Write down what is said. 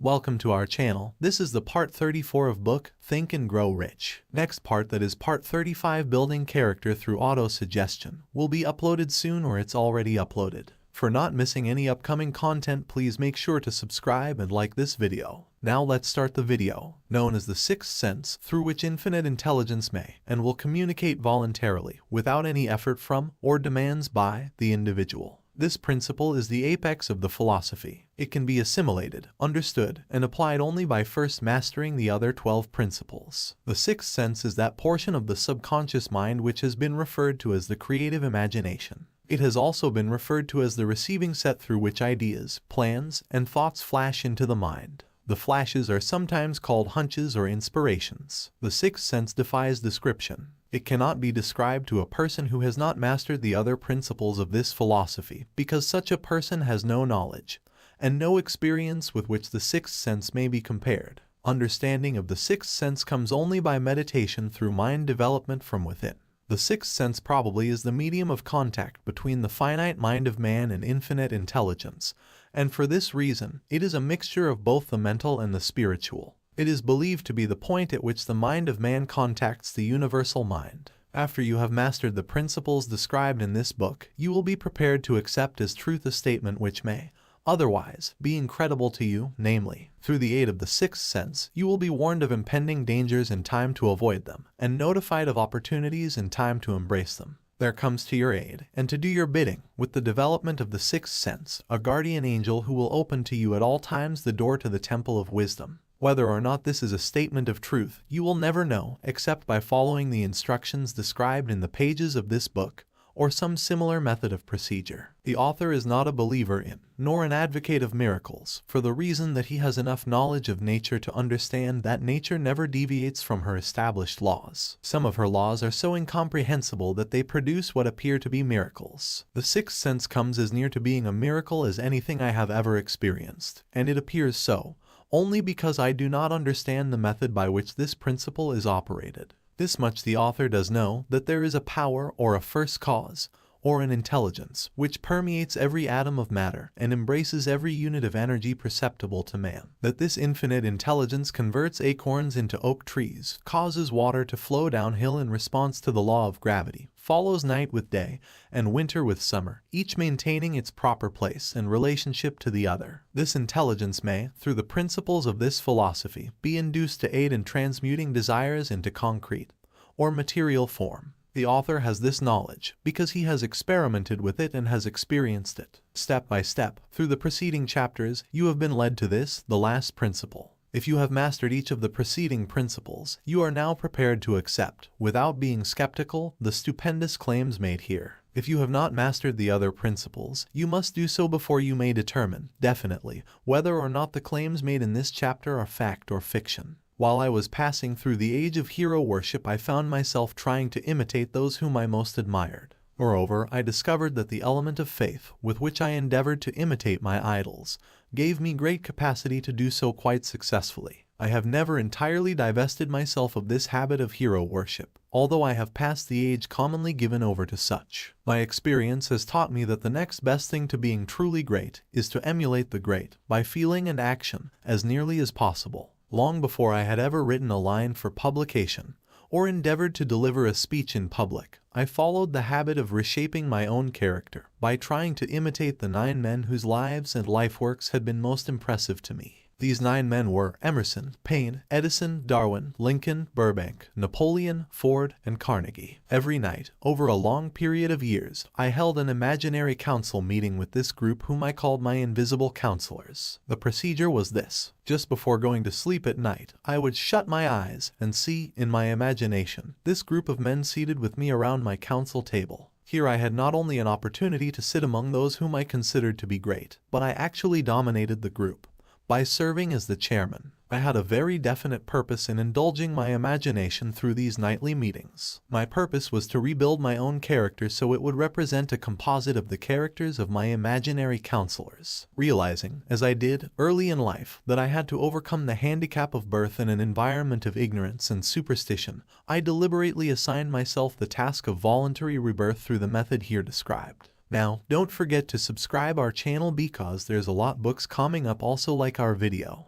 Welcome to our channel. This is the part 34 of book, Think and Grow Rich. Next part, that is part 35, Building Character Through Auto-Suggestion, will be uploaded soon, or it's already uploaded. For not missing any upcoming content, please make sure to subscribe and like this video. Now let's start the video. Known as the sixth sense, through which infinite intelligence may and will communicate voluntarily, without any effort from, or demands by, the individual. This principle is the apex of the philosophy. It can be assimilated, understood, and applied only by first mastering the other 12 principles. The sixth sense is that portion of the subconscious mind which has been referred to as the creative imagination. It has also been referred to as the receiving set through which ideas, plans, and thoughts flash into the mind. The flashes are sometimes called hunches or inspirations. The sixth sense defies description. It cannot be described to a person who has not mastered the other principles of this philosophy, because such a person has no knowledge and no experience with which the sixth sense may be compared. Understanding of the sixth sense comes only by meditation through mind development from within. The sixth sense probably is the medium of contact between the finite mind of man and infinite intelligence, and for this reason, it is a mixture of both the mental and the spiritual. It is believed to be the point at which the mind of man contacts the universal mind. After you have mastered the principles described in this book, you will be prepared to accept as truth a statement which may otherwise be incredible to you, namely, through the aid of the sixth sense, you will be warned of impending dangers in time to avoid them, and notified of opportunities in time to embrace them. There comes to your aid, and to do your bidding, with the development of the sixth sense, a guardian angel who will open to you at all times the door to the temple of wisdom. Whether or not this is a statement of truth, you will never know, except by following the instructions described in the pages of this book, or some similar method of procedure. The author is not a believer in, nor an advocate of miracles, for the reason that he has enough knowledge of nature to understand that nature never deviates from her established laws. Some of her laws are so incomprehensible that they produce what appear to be miracles. The sixth sense comes as near to being a miracle as anything I have ever experienced, and it appears so only because I do not understand the method by which this principle is operated. This much the author does know, that there is a power or a first cause, or an intelligence, which permeates every atom of matter and embraces every unit of energy perceptible to man. That this infinite intelligence converts acorns into oak trees, causes water to flow downhill in response to the law of gravity, follows night with day, and winter with summer, each maintaining its proper place and relationship to the other. This intelligence may, through the principles of this philosophy, be induced to aid in transmuting desires into concrete or material form. The author has this knowledge because he has experimented with it and has experienced it. Step by step, through the preceding chapters, you have been led to this, the last principle. If you have mastered each of the preceding principles, you are now prepared to accept, without being skeptical, the stupendous claims made here. If you have not mastered the other principles, you must do so before you may determine, definitely, whether or not the claims made in this chapter are fact or fiction. While I was passing through the age of hero worship, I found myself trying to imitate those whom I most admired. Moreover, I discovered that the element of faith, with which I endeavored to imitate my idols, gave me great capacity to do so quite successfully. I have never entirely divested myself of this habit of hero worship, although I have passed the age commonly given over to such. My experience has taught me that the next best thing to being truly great is to emulate the great, by feeling and action, as nearly as possible. Long before I had ever written a line for publication, or endeavored to deliver a speech in public, I followed the habit of reshaping my own character by trying to imitate the 9 men whose lives and life works had been most impressive to me. These 9 men were Emerson, Paine, Edison, Darwin, Lincoln, Burbank, Napoleon, Ford, and Carnegie. Every night, over a long period of years, I held an imaginary council meeting with this group whom I called my invisible counselors. The procedure was this. Just before going to sleep at night, I would shut my eyes and see, in my imagination, this group of men seated with me around my council table. Here I had not only an opportunity to sit among those whom I considered to be great, but I actually dominated the group. By serving as the chairman, I had a very definite purpose in indulging my imagination through these nightly meetings. My purpose was to rebuild my own character so it would represent a composite of the characters of my imaginary counselors. Realizing, as I did, early in life, that I had to overcome the handicap of birth in an environment of ignorance and superstition, I deliberately assigned myself the task of voluntary rebirth through the method here described. Now, don't forget to subscribe our channel because there's a lot books coming up, also like our video.